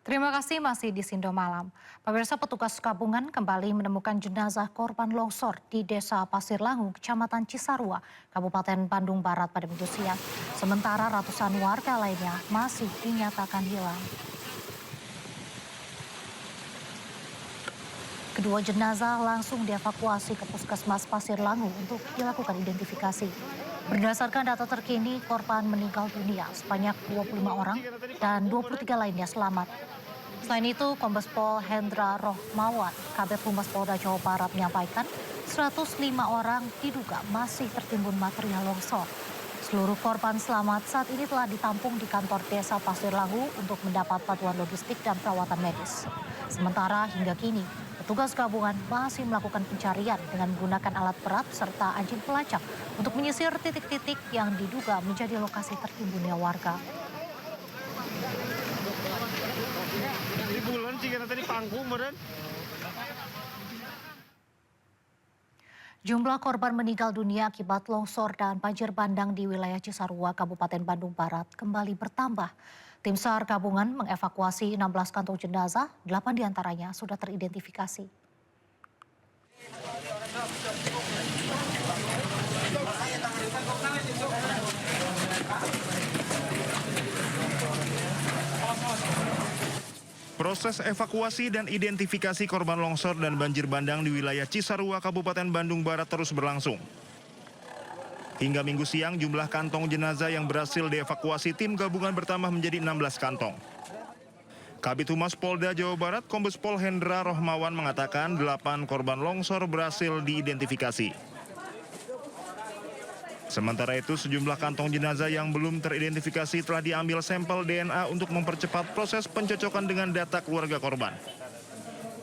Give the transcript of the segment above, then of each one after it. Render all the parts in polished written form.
Terima kasih masih di Sindo Malam. Pemirsa, petugas gabungan kembali menemukan jenazah korban longsor di Desa Pasir Langu, Kecamatan Cisarua, Kabupaten Bandung Barat pada Minggu siang. Sementara ratusan warga lainnya masih dinyatakan hilang. Kedua jenazah langsung dievakuasi ke Puskesmas Pasir Langu untuk dilakukan identifikasi. Berdasarkan data terkini, korban meninggal dunia sebanyak 25 orang dan 23 lainnya selamat. Selain itu, Kombes Pol Hendra Rohmawan, Kabid Humas Polda Jawa Barat menyampaikan 105 orang diduga masih tertimbun material longsor. Seluruh korban selamat saat ini telah ditampung di kantor Desa Pasir Langu untuk mendapat bantuan logistik dan perawatan medis. Sementara hingga kini, petugas gabungan masih melakukan pencarian dengan menggunakan alat berat serta anjing pelacak untuk menyisir titik-titik yang diduga menjadi lokasi tertimbunnya warga. Di bulan sih karena tadi panggung meren. Jumlah korban meninggal dunia akibat longsor dan banjir bandang di wilayah Cisarua, Kabupaten Bandung Barat kembali bertambah. Tim SAR gabungan mengevakuasi 16 kantong jenazah, 8 diantaranya sudah teridentifikasi. Proses evakuasi dan identifikasi korban longsor dan banjir bandang di wilayah Cisarua, Kabupaten Bandung Barat terus berlangsung. Hingga Minggu siang, jumlah kantong jenazah yang berhasil dievakuasi tim gabungan bertambah menjadi 16 kantong. Kabid Humas Polda Jawa Barat, Kombes Pol Hendra Rohmawan mengatakan 8 korban longsor berhasil diidentifikasi. Sementara itu, sejumlah kantong jenazah yang belum teridentifikasi telah diambil sampel DNA untuk mempercepat proses pencocokan dengan data keluarga korban.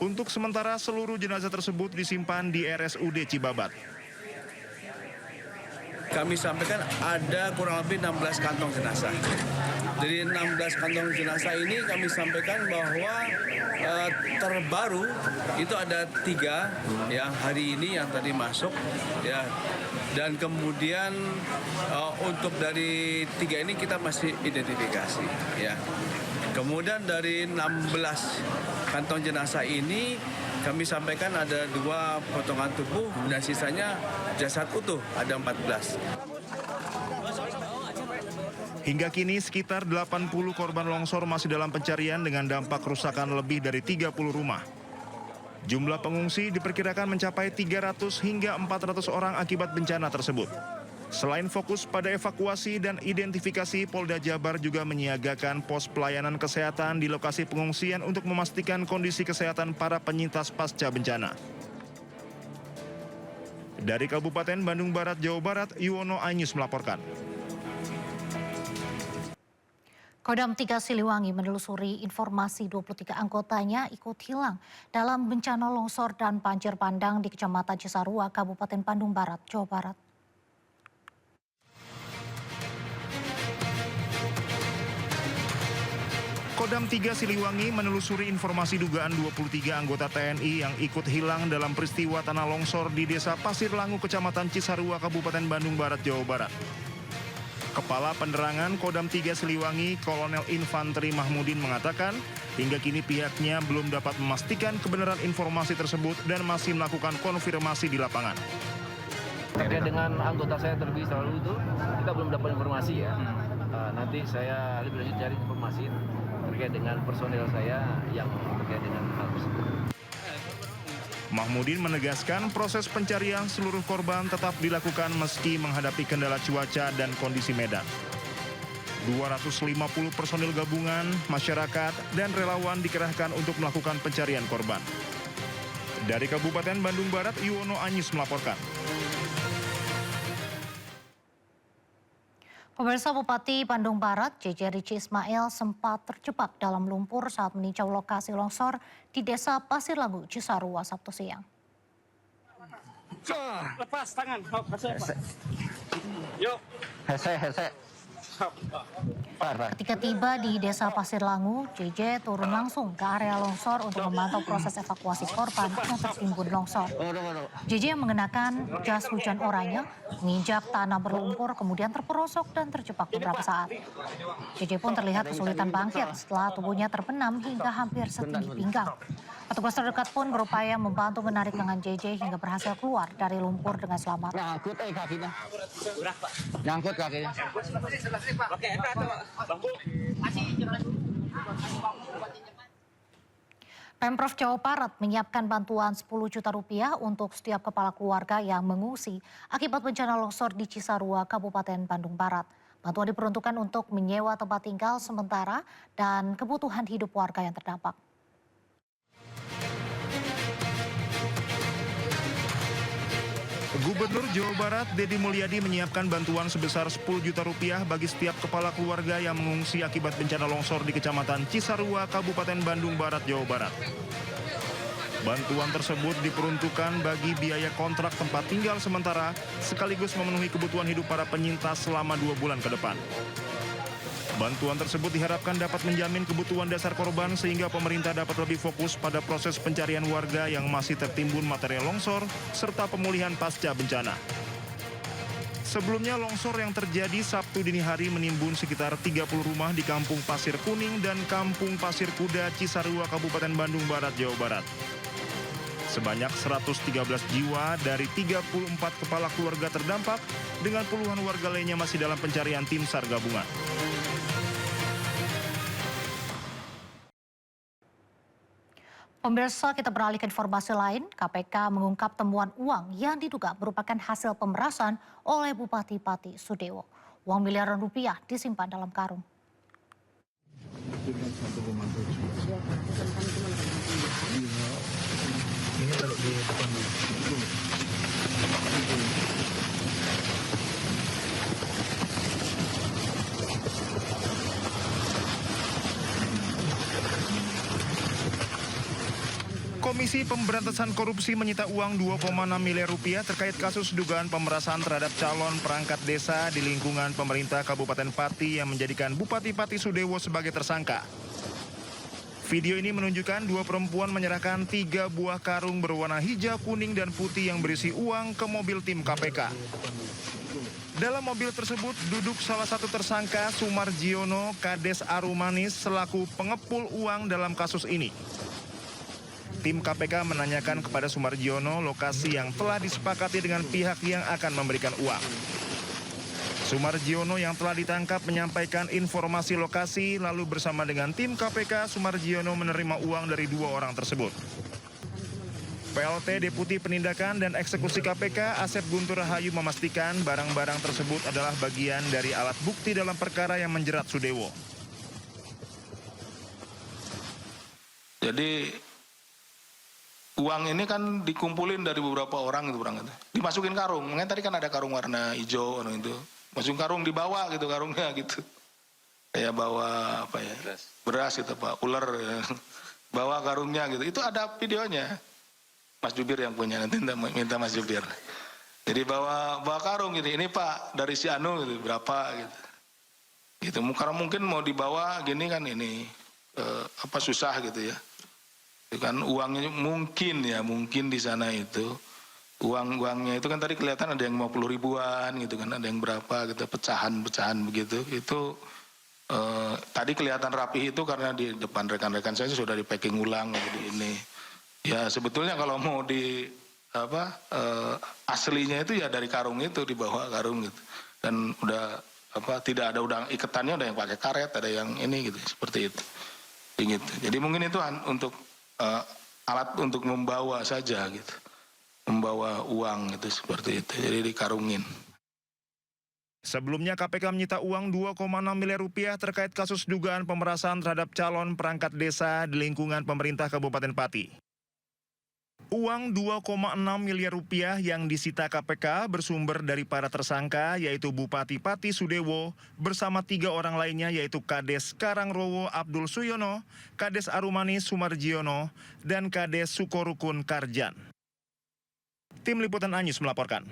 Untuk sementara, seluruh jenazah tersebut disimpan di RSUD Cibabat. Kami sampaikan ada kurang lebih 16 kantong jenazah. Dari 16 kantong jenazah ini kami sampaikan bahwa terbaru itu ada 3 yang hari ini yang tadi masuk ya. Dan kemudian untuk dari 3 ini kita masih identifikasi ya. Kemudian dari 16 kantong jenazah ini kami sampaikan ada 2 potongan tubuh dan sisanya jasad utuh, ada 14. Hingga kini sekitar 80 korban longsor masih dalam pencarian dengan dampak kerusakan lebih dari 30 rumah. Jumlah pengungsi diperkirakan mencapai 300 hingga 400 orang akibat bencana tersebut. Selain fokus pada evakuasi dan identifikasi, Polda Jabar juga menyiagakan pos pelayanan kesehatan di lokasi pengungsian untuk memastikan kondisi kesehatan para penyintas pasca bencana. Dari Kabupaten Bandung Barat, Jawa Barat, Yuwono Anyus melaporkan. Kodam 3 Siliwangi menelusuri informasi 23 anggotanya ikut hilang dalam bencana longsor dan banjir bandang di Kecamatan Cisarua, Kabupaten Bandung Barat, Jawa Barat. Kodam 3 Siliwangi menelusuri informasi dugaan 23 anggota TNI yang ikut hilang dalam peristiwa tanah longsor di Desa Pasir Langu, Kecamatan Cisarua, Kabupaten Bandung Barat, Jawa Barat. Kepala Penerangan Kodam 3 Siliwangi, Kolonel Infanteri Mahmudin mengatakan, hingga kini pihaknya belum dapat memastikan kebenaran informasi tersebut dan masih melakukan konfirmasi di lapangan. Terkait dengan anggota saya terlebih dahulu itu, kita belum dapat informasi ya. Nanti saya lebih lanjut cari informasi terkait dengan personel saya yang terkait dengan hal tersebut. Mahmudin menegaskan proses pencarian seluruh korban tetap dilakukan meski menghadapi kendala cuaca dan kondisi medan. 250 personil gabungan, masyarakat, dan relawan dikerahkan untuk melakukan pencarian korban. Dari Kabupaten Bandung Barat, Yuwono Anyus melaporkan. Pemirsa, Bupati Bandung Barat, JJ Rici Ismail sempat terjebak dalam lumpur saat meninjau lokasi longsor di Desa Pasir Langu, Cisarua, Sabtu siang. Lepas tangan, yuk. Hese. Ketika tiba di Desa Pasir Langu, JJ turun langsung ke area longsor untuk memantau proses evakuasi korban yang tertimbun longsor. JJ yang mengenakan jas hujan oranye menginjak tanah berlumpur kemudian terperosok dan terjebak beberapa saat. JJ pun terlihat kesulitan bangkit setelah tubuhnya terbenam hingga hampir setinggi pinggang. Petugas terdekat pun berupaya membantu menarik lengan JJ hingga berhasil keluar dari lumpur dengan selamat. Nyangkut kakinya. Pemprov Jawa Barat menyiapkan bantuan 10 juta rupiah untuk setiap kepala keluarga yang mengungsi akibat bencana longsor di Cisarua, Kabupaten Bandung Barat. Bantuan diperuntukkan untuk menyewa tempat tinggal sementara dan kebutuhan hidup warga yang terdampak. Gubernur Jawa Barat Deddy Mulyadi menyiapkan bantuan sebesar 10 juta rupiah bagi setiap kepala keluarga yang mengungsi akibat bencana longsor di Kecamatan Cisarua, Kabupaten Bandung Barat, Jawa Barat. Bantuan tersebut diperuntukkan bagi biaya kontrak tempat tinggal sementara sekaligus memenuhi kebutuhan hidup para penyintas selama 2 bulan ke depan. Bantuan tersebut diharapkan dapat menjamin kebutuhan dasar korban sehingga pemerintah dapat lebih fokus pada proses pencarian warga yang masih tertimbun material longsor serta pemulihan pasca bencana. Sebelumnya longsor yang terjadi Sabtu dini hari menimbun sekitar 30 rumah di Kampung Pasir Kuning dan Kampung Pasir Kuda, Cisarua, Kabupaten Bandung Barat, Jawa Barat. Sebanyak 113 jiwa dari 34 kepala keluarga terdampak dengan puluhan warga lainnya masih dalam pencarian tim SAR gabungan. Pemirsa, kita beralih ke informasi lain. KPK mengungkap temuan uang yang diduga merupakan hasil pemerasan oleh Bupati Pati Sudewo. Uang miliaran rupiah disimpan dalam karung. Ini taruh di depan dulu. Komisi Pemberantasan Korupsi menyita uang 2,6 miliar rupiah terkait kasus dugaan pemerasan terhadap calon perangkat desa di lingkungan pemerintah Kabupaten Pati yang menjadikan Bupati Pati Sudewo sebagai tersangka. Video ini menunjukkan 2 perempuan menyerahkan 3 buah karung berwarna hijau, kuning, dan putih yang berisi uang ke mobil tim KPK. Dalam mobil tersebut duduk salah satu tersangka, Sumarjiono Kades Arumanis, selaku pengepul uang dalam kasus ini. Tim KPK menanyakan kepada Sumarjiono lokasi yang telah disepakati dengan pihak yang akan memberikan uang. Sumarjiono yang telah ditangkap menyampaikan informasi lokasi, lalu bersama dengan tim KPK, Sumarjiono menerima uang dari 2 orang tersebut. PLT Deputi Penindakan dan Eksekusi KPK Asep Guntur Rahayu memastikan barang-barang tersebut adalah bagian dari alat bukti dalam perkara yang menjerat Sudewo. Jadi uang ini kan dikumpulin dari beberapa orang itu berangkat. Dimasukin karung. Makanya tadi kan ada karung warna hijau itu. Masukin karung, dibawa gitu karungnya gitu. Kayak bawa apa ya? Beras gitu Pak, ular ya. Bawa karungnya gitu. Itu ada videonya. Mas Jubir yang punya, nanti minta Mas Jubir. Jadi bawa karung gitu. Ini Pak dari si Anu gitu, berapa gitu. Gitu. Karena mungkin mau dibawa gini kan ini susah gitu ya. Kan uangnya mungkin di sana itu uangnya itu kan tadi kelihatan ada yang 50 ribuan gitu kan, ada yang berapa gitu, pecahan begitu. Itu tadi kelihatan rapi itu karena di depan rekan-rekan saya sudah di packing ulang jadi ini. Ya sebetulnya kalau mau di aslinya itu ya dari karung itu, dibawa karung gitu. Dan udah tidak ada udang iketannya, ada yang pakai karet, ada yang ini gitu, seperti itu. Gitu. Jadi mungkin itu untuk alat untuk membawa saja gitu, membawa uang itu seperti itu, jadi dikarungin. Sebelumnya KPK menyita uang 2,6 miliar rupiah terkait kasus dugaan pemerasan terhadap calon perangkat desa di lingkungan pemerintah Kabupaten Pati. Uang 2,6 miliar rupiah yang disita KPK bersumber dari para tersangka yaitu Bupati Pati Sudewo bersama 3 orang lainnya yaitu Kades Karangrowo Abdul Suyono, Kades Arumanis Sumarjiono, dan Kades Sukorukun Karjan. Tim Liputan Anyus melaporkan.